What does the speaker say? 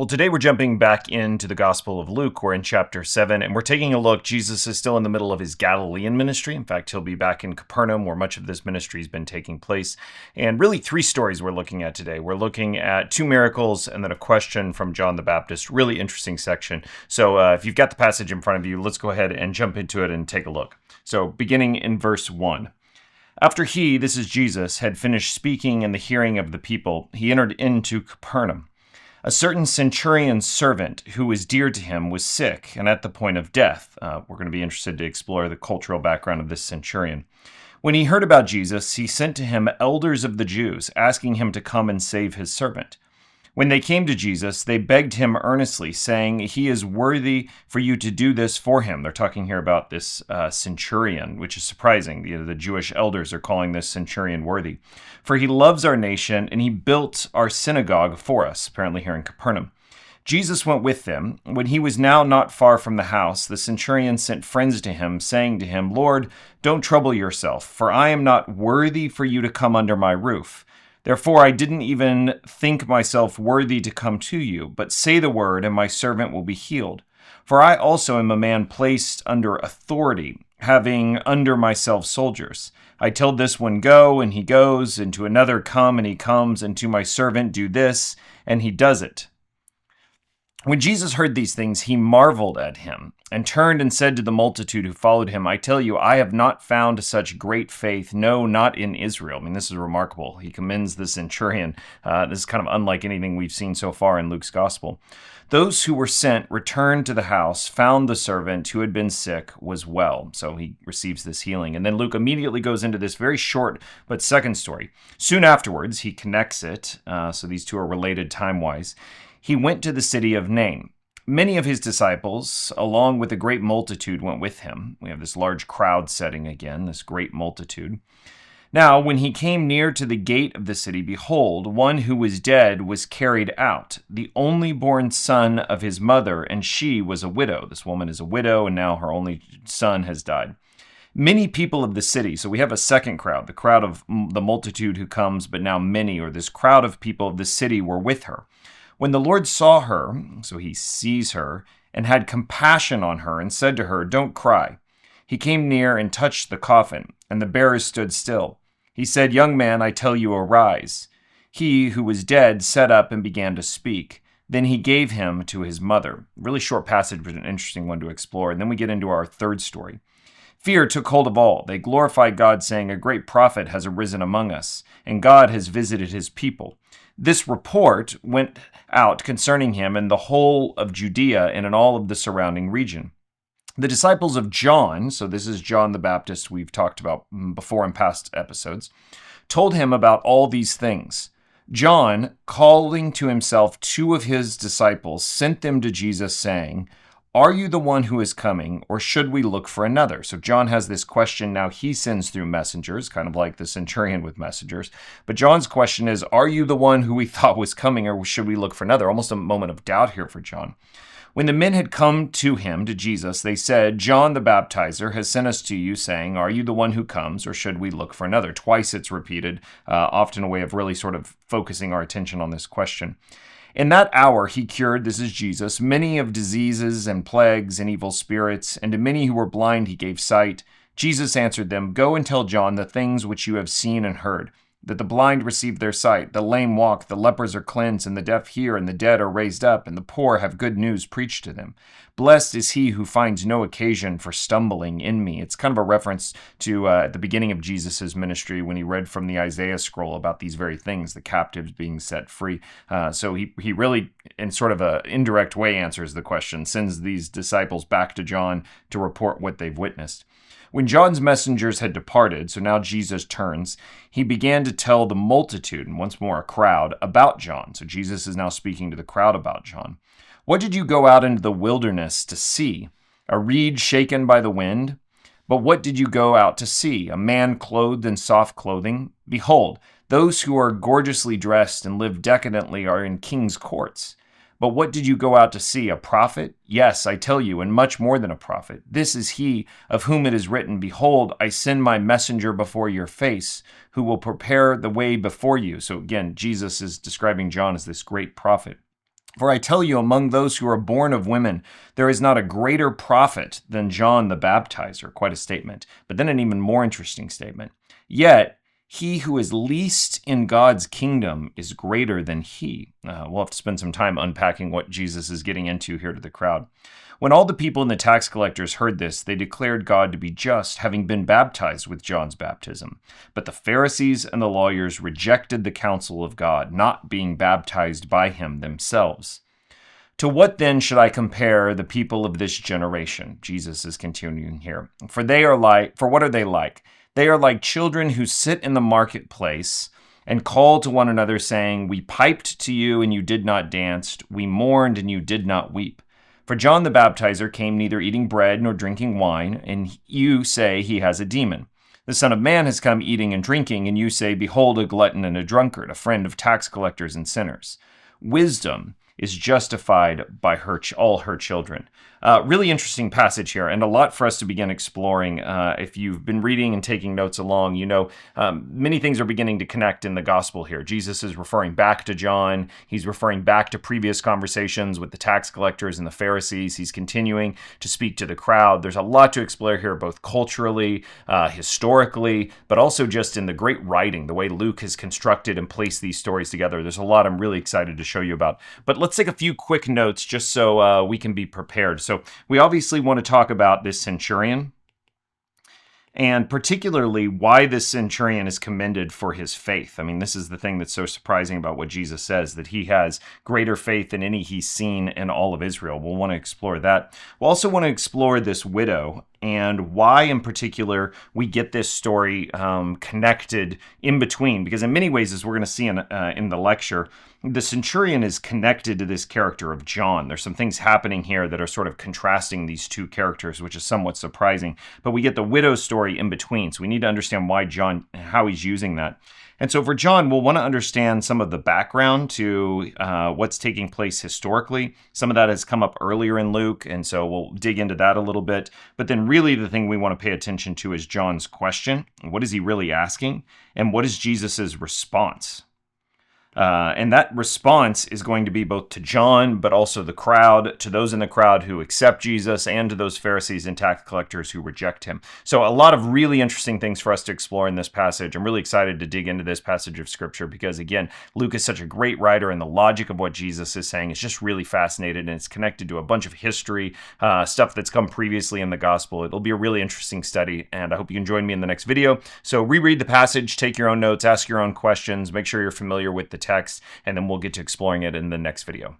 Well, today we're jumping back into the Gospel of Luke. We're in chapter 7, and we're taking a look. Jesus is still in the middle of his Galilean ministry. In fact, he'll be back in Capernaum, where much of this ministry has been taking place. And really, three stories we're looking at today. We're looking at two miracles and then a question from John the Baptist. Really interesting section. So if you've got the passage in front of you, let's go ahead and jump into it and take a look. So beginning in verse 1. After he, this is Jesus, had finished speaking in the hearing of the people, he entered into Capernaum. A certain centurion's servant, who was dear to him, was sick and at the point of death. We're going to be interested to explore the cultural background of this centurion. When he heard about Jesus, he sent to him elders of the Jews, asking him to come and save his servant. When they came to Jesus, they begged him earnestly, saying, "He is worthy for you to do this for him." They're talking here about this centurion, which is surprising. The Jewish elders are calling this centurion worthy. "For he loves our nation, and he built our synagogue for us," apparently here in Capernaum. Jesus went with them. When he was now not far from the house, the centurion sent friends to him, saying to him, "Lord, don't trouble yourself, for I am not worthy for you to come under my roof. Therefore, I didn't even think myself worthy to come to you, but say the word, and my servant will be healed. For I also am a man placed under authority, having under myself soldiers. I tell this one, go, and he goes, and to another, come, and he comes, and to my servant, do this, and he does it." When Jesus heard these things, he marveled at him, and turned and said to the multitude who followed him, "I tell you, I have not found such great faith, no, not in Israel." I mean, this is remarkable. He commends the centurion. This is kind of unlike anything we've seen so far in Luke's gospel. "Those who were sent returned to the house, found the servant who had been sick was well." So he receives this healing. And then Luke immediately goes into this very short but second story. Soon afterwards, he connects it. So these two are related time-wise. He went to the city of Nain. Many of his disciples, along with a great multitude, went with him. We have this large crowd setting again, this great multitude. Now, when he came near to the gate of the city, behold, one who was dead was carried out, the only born son of his mother, and she was a widow. This woman is a widow, and now her only son has died. Many people of the city, so we have a second crowd, the crowd of the multitude who comes, but now many, or this crowd of people of the city were with her. When the Lord saw her, so he sees her, and had compassion on her, and said to her, "Don't cry," he came near and touched the coffin, and the bearers stood still. He said, "Young man, I tell you, arise." He who was dead sat up and began to speak. Then he gave him to his mother. Really short passage, but an interesting one to explore. And then we get into our third story. Fear took hold of all. They glorified God, saying, "A great prophet has arisen among us, and God has visited his people." This report went out concerning him in the whole of Judea and in all of the surrounding region. The disciples of John, so this is John the Baptist we've talked about before in past episodes, told him about all these things. John, calling to himself two of his disciples, sent them to Jesus, saying, "Are you the one who is coming, or should we look for another?" So John has this question now he sends through messengers, kind of like the centurion with messengers. But John's question is, are you the one who we thought was coming, or should we look for another? Almost a moment of doubt here for John. When the men had come to him, to Jesus, they said, "John the Baptizer has sent us to you, saying, 'Are you the one who comes, or should we look for another?'" Twice it's repeated, often a way of really sort of focusing our attention on this question. "In that hour he cured," this is Jesus, "many of diseases and plagues and evil spirits, and to many who were blind he gave sight. Jesus answered them, 'Go and tell John the things which you have seen and heard, that the blind receive their sight, the lame walk, the lepers are cleansed, and the deaf hear, and the dead are raised up, and the poor have good news preached to them. Blessed is he who finds no occasion for stumbling in me.'" It's kind of a reference to at the beginning of Jesus' ministry when he read from the Isaiah scroll about these very things, the captives being set free. So he really, in sort of an indirect way, answers the question, sends these disciples back to John to report what they've witnessed. When John's messengers had departed, so now Jesus turns, he began to tell the multitude, and once more a crowd, about John. So Jesus is now speaking to the crowd about John. "What did you go out into the wilderness to see? A reed shaken by the wind? But what did you go out to see? A man clothed in soft clothing? Behold, those who are gorgeously dressed and live decadently are in king's courts. But what did you go out to see? A prophet? Yes, I tell you, and much more than a prophet. This is he of whom it is written, 'Behold, I send my messenger before your face, who will prepare the way before you.'" So again, Jesus is describing John as this great prophet. For I tell you, among those who are born of women, there is not a greater prophet than John the Baptizer." Quite a statement. But then an even more interesting statement. "Yet he who is least in God's kingdom is greater than he." We'll have to spend some time unpacking what Jesus is getting into here to the crowd. "When all the people and the tax collectors heard this, they declared God to be just, having been baptized with John's baptism. But the Pharisees and the lawyers rejected the counsel of God, not being baptized by him themselves. To what then should I compare the people of this generation?" Jesus is continuing here. For what are they like? They are like children who sit in the marketplace and call to one another, saying, 'We piped to you, and you did not dance. We mourned, and you did not weep.' For John the Baptizer came neither eating bread nor drinking wine, and you say he has a demon. The Son of Man has come eating and drinking, and you say, 'Behold, a glutton and a drunkard, a friend of tax collectors and sinners.' Wisdom is justified by all her children." Really interesting passage here, and a lot for us to begin exploring. If you've been reading and taking notes along, you know many things are beginning to connect in the gospel here. Jesus is referring back to John. He's referring back to previous conversations with the tax collectors and the Pharisees. He's continuing to speak to the crowd. There's a lot to explore here, both culturally, historically, but also just in the great writing, the way Luke has constructed and placed these stories together. There's a lot I'm really excited to show you about. But let's take a few quick notes just so we can be prepared. So we obviously want to talk about this centurion, and particularly why this centurion is commended for his faith. I mean, this is the thing that's so surprising about what Jesus says, that he has greater faith than any he's seen in all of Israel. We'll want to explore that. We'll also want to explore this widow and why in particular we get this story connected in between. Because in many ways, as we're going to see in the lecture, the centurion is connected to this character of John. There's some things happening here that are sort of contrasting these two characters, which is somewhat surprising. But we get the widow story in between, so we need to understand why John, how he's using that. And so for John, we'll want to understand some of the background to what's taking place historically. Some of that has come up earlier in Luke, and so we'll dig into that a little bit. But then really the thing we want to pay attention to is John's question. What is he really asking? And what is Jesus's response? And that response is going to be both to John, but also the crowd, to those in the crowd who accept Jesus, and to those Pharisees and tax collectors who reject him. So a lot of really interesting things for us to explore in this passage. I'm really excited to dig into this passage of Scripture because, again, Luke is such a great writer, and the logic of what Jesus is saying is just really fascinating, and it's connected to a bunch of history, stuff that's come previously in the gospel. It'll be a really interesting study, and I hope you can join me in the next video. So reread the passage, take your own notes, ask your own questions, make sure you're familiar with the text, and then we'll get to exploring it in the next video.